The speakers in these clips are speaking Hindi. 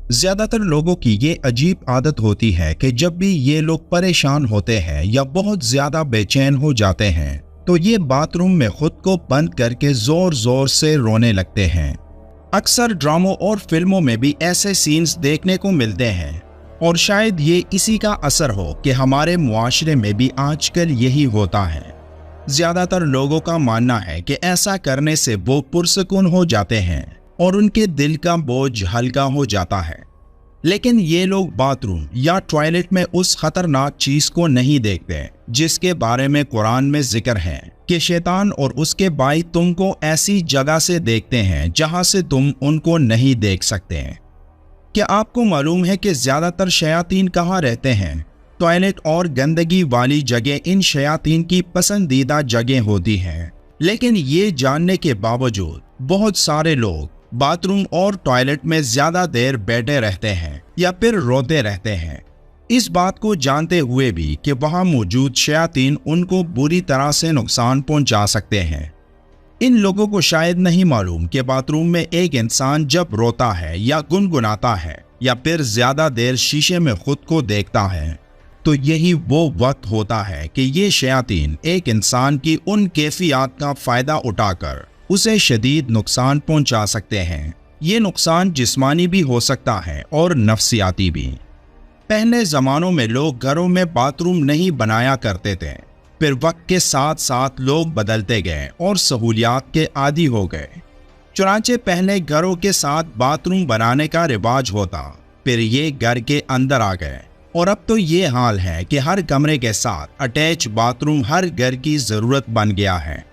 ज्यादातर लोगों की ये अजीब आदत होती है कि जब भी ये लोग परेशान होते हैं या बहुत ज्यादा बेचैन हो जाते हैं तो ये बाथरूम में खुद को बंद करके जोर जोर से रोने लगते हैं। अक्सर ड्रामों और फिल्मों में भी ऐसे सीन्स देखने को मिलते हैं और शायद ये इसी का असर हो कि हमारे मुआशरे में भी आजकल यही होता है। ज्यादातर लोगों का मानना है कि ऐसा करने से वो पुरसुकून हो जाते हैं और उनके दिल का बोझ हल्का हो जाता है। लेकिन ये लोग बाथरूम या टॉयलेट में उस खतरनाक चीज को नहीं देखते जिसके बारे में कुरान में जिक्र है कि शैतान और उसके भाई तुमको ऐसी जगह से देखते हैं जहां से तुम उनको नहीं देख सकते। क्या आपको मालूम है कि ज्यादातर शयातीन कहाँ रहते हैं? टॉयलेट और गंदगी वाली जगह इन शयातीन की पसंदीदा जगह होती है। लेकिन ये जानने के बावजूद बहुत सारे लोग बाथरूम और टॉयलेट में ज्यादा देर बैठे रहते हैं या फिर रोते रहते हैं, इस बात को जानते हुए भी कि वहां मौजूद शयातीन उनको बुरी तरह से नुकसान पहुंचा सकते हैं। इन लोगों को शायद नहीं मालूम कि बाथरूम में एक इंसान जब रोता है या गुनगुनाता है या फिर ज्यादा देर शीशे में खुद को देखता है तो यही वो वक्त होता है कि ये शयातीन एक इंसान की उन कैफियत का फायदा उठाकर उसे शदीद नुकसान पहुंचा सकते हैं। ये नुकसान जिस्मानी भी हो सकता है और नफ्सियाती भी। पहले ज़मानों में लोग घरों में बाथरूम नहीं बनाया करते थे, फिर वक्त के साथ साथ लोग बदलते गए और सहूलियात के आदी हो गए। चुनांचे पहले घरों के साथ बाथरूम बनाने का रिवाज होता, फिर ये घर के अंदर आ गए और अब तो ये हाल है कि हर कमरे के साथ अटैच बाथरूम हर घर की ज़रूरत बन गया है।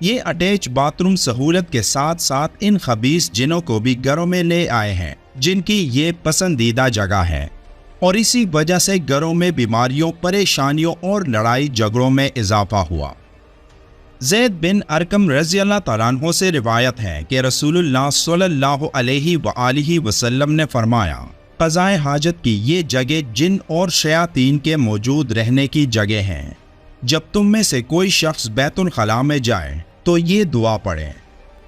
ये अटैच बाथरूम सहूलत के साथ साथ इन खबीस जिनों को भी घरों में ले आए हैं जिनकी ये पसंदीदा जगह है और इसी वजह से घरों में बीमारियों, परेशानियों और लड़ाई झगड़ों में इजाफा हुआ। ज़ैद बिन अरकम रज़ी अल्लाह तआला अन्हु से रिवायत है कि रसूलुल्लाह सल्लल्लाहु अलैहि वसल्लम ने फरमाया, क़ज़ाए हाजत की ये जगह जिन और शयातीन के मौजूद रहने की जगह है। जब तुम में से कोई शख्स बैतुल खला में जाए तो ये दुआ पढ़े,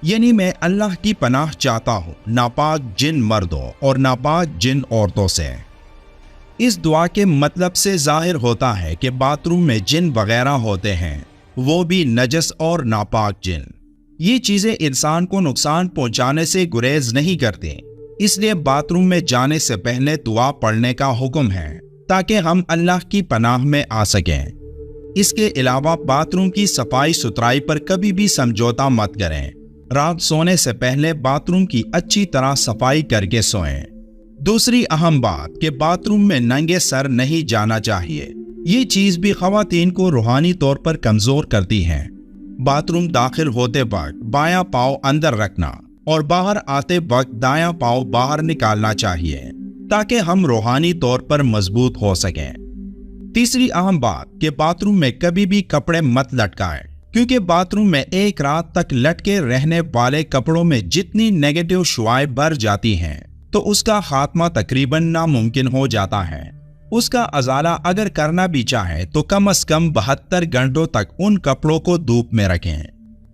यानी मैं अल्लाह की पनाह चाहता हूँ नापाक जिन मर्दों और नापाक जिन औरतों से। इस दुआ के मतलब से जाहिर होता है कि बाथरूम में जिन वगैरह होते हैं वो भी नजस और नापाक जिन। ये चीज़ें इंसान को नुकसान पहुँचाने से गुरेज नहीं करती, इसलिए बाथरूम में जाने से पहले दुआ पढ़ने का हुक्म है ताकि हम अल्लाह की पनाह में आ सकें। इसके अलावा बाथरूम की सफाई सुथराई पर कभी भी समझौता मत करें। रात सोने से पहले बाथरूम की अच्छी तरह सफाई करके सोएं। दूसरी अहम बात कि बाथरूम में नंगे सर नहीं जाना चाहिए। ये चीज़ भी ख़वातीन को रूहानी तौर पर कमज़ोर करती है। बाथरूम दाखिल होते वक्त बायां पाँव अंदर रखना और बाहर आते वक्त दायां पाँव बाहर निकालना चाहिए ताकि हम रूहानी तौर पर मजबूत हो सकें। तीसरी अहम बात कि बाथरूम में कभी भी कपड़े मत लटकाएं, क्योंकि बाथरूम में एक रात तक लटके रहने वाले कपड़ों में जितनी नेगेटिव शुआएं भर जाती हैं तो उसका खात्मा तकरीबन नामुमकिन हो जाता है। उसका अजाला अगर करना भी चाहे तो कम से कम 72 घंटों तक उन कपड़ों को धूप में रखें।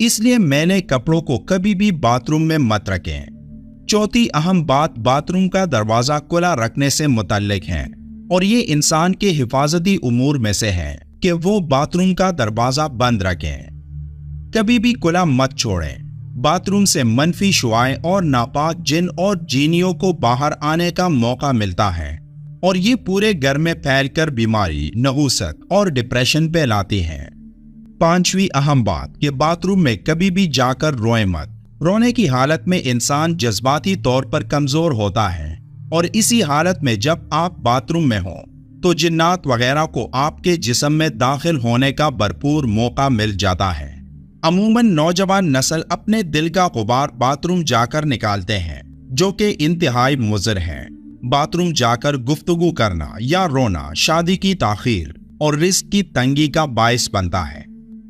इसलिए मैले कपड़ों को कभी भी बाथरूम में मत रखें। चौथी अहम बात बाथरूम का दरवाज़ा खुला रखने से मुतल्लिक है और ये इंसान के हिफाजती उमूर में से है कि वो बाथरूम का दरवाज़ा बंद रखें, कभी भी खुला मत छोड़ें। बाथरूम से मनफी शुआएं और नापाक जिन और जीनियों को बाहर आने का मौका मिलता है और ये पूरे घर में फैलकर बीमारी, नहुसत और डिप्रेशन फैलाती है। पांचवी अहम बात कि बाथरूम में कभी भी जाकर रोएं मत। रोने की हालत में इंसान जज्बाती तौर पर कमज़ोर होता है और इसी हालत में जब आप बाथरूम में हो तो जिन्नात वगैरह को आपके जिस्म में दाखिल होने का भरपूर मौका मिल जाता है। अमूमन नौजवान नस्ल अपने दिल का गुबार बाथरूम जाकर निकालते हैं, जो कि इंतहाई मुज़र है। बाथरूम जाकर गुफ्तगू करना या रोना शादी की ताखीर और रिस्क की तंगी का बायस बनता है।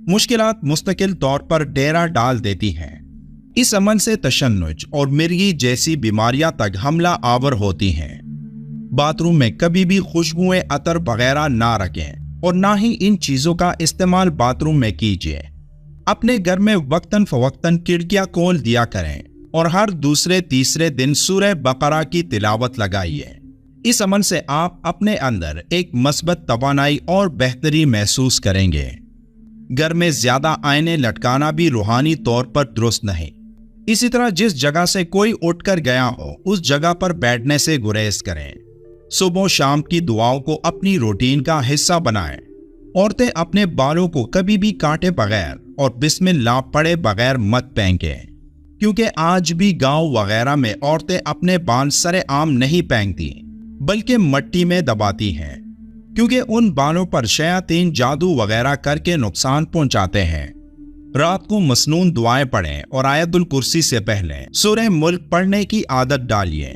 मुश्किलात मुस्तकिल तौर पर डेरा डाल देती हैं। इस अमल से तशन्नुज और मिर्गी जैसी बीमारियां तक हमला आवर होती हैं। बाथरूम में कभी भी खुशबुएं, अतर वगैरह ना रखें और ना ही इन चीज़ों का इस्तेमाल बाथरूम में कीजिए। अपने घर में वक्तन फवक्तन खिड़कियां खोल दिया करें और हर दूसरे तीसरे दिन सूरह बकरा की तिलावत लगाइए। इस अमल से आप अपने अंदर एक मस्बत तवानाई और बेहतरी महसूस करेंगे। घर में ज्यादा आईने लटकाना भी रूहानी तौर पर दुरुस्त नहीं। इसी तरह जिस जगह से कोई उठकर गया हो उस जगह पर बैठने से गुरेज करें। सुबह शाम की दुआओं को अपनी रूटीन का हिस्सा बनाएं। औरतें अपने बालों को कभी भी काटे बगैर और बिस्मिल्लाह पढ़े बगैर मत फेंकें, क्योंकि आज भी गांव वगैरह में औरतें अपने बाल सरे आम नहीं फेंकती बल्कि मिट्टी में दबाती हैं, क्योंकि उन बालों पर शयातीन जादू वगैरह करके नुकसान पहुंचाते हैं। रात को मसनून दुआएं पढ़ें और आयतुल कुर्सी से पहले सूरह मुल्क पढ़ने की आदत डालिए।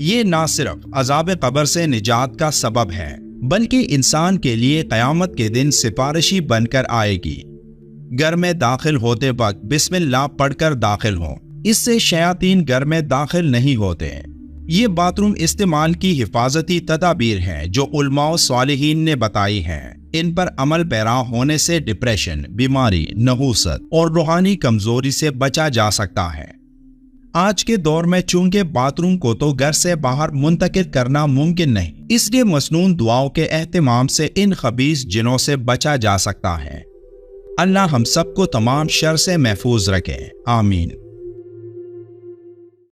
ये ना सिर्फ अजाब कब्र से निजात का सबब है बल्कि इंसान के लिए क़यामत के दिन सिफारिशी बनकर आएगी। घर में दाखिल होते वक्त बिस्मिल्लाह पढ़कर दाखिल हों, इससे शयातीन घर में दाखिल नहीं होते। ये बाथरूम इस्तेमाल की हिफाजती तदाबीर हैं जो उलमा सालिहीन ने बताई हैं। इन पर अमल पैरा होने से डिप्रेशन, बीमारी, नहूसत और रूहानी कमजोरी से बचा जा सकता है। आज के दौर में चूंकि बाथरूम को तो घर से बाहर मुंतकिल करना मुमकिन नहीं, इसलिए मसनून दुआओं के एहतमाम से इन खबीस जिनों से बचा जा सकता है। अल्लाह हम सबको तमाम शर से महफूज रखे। आमीन।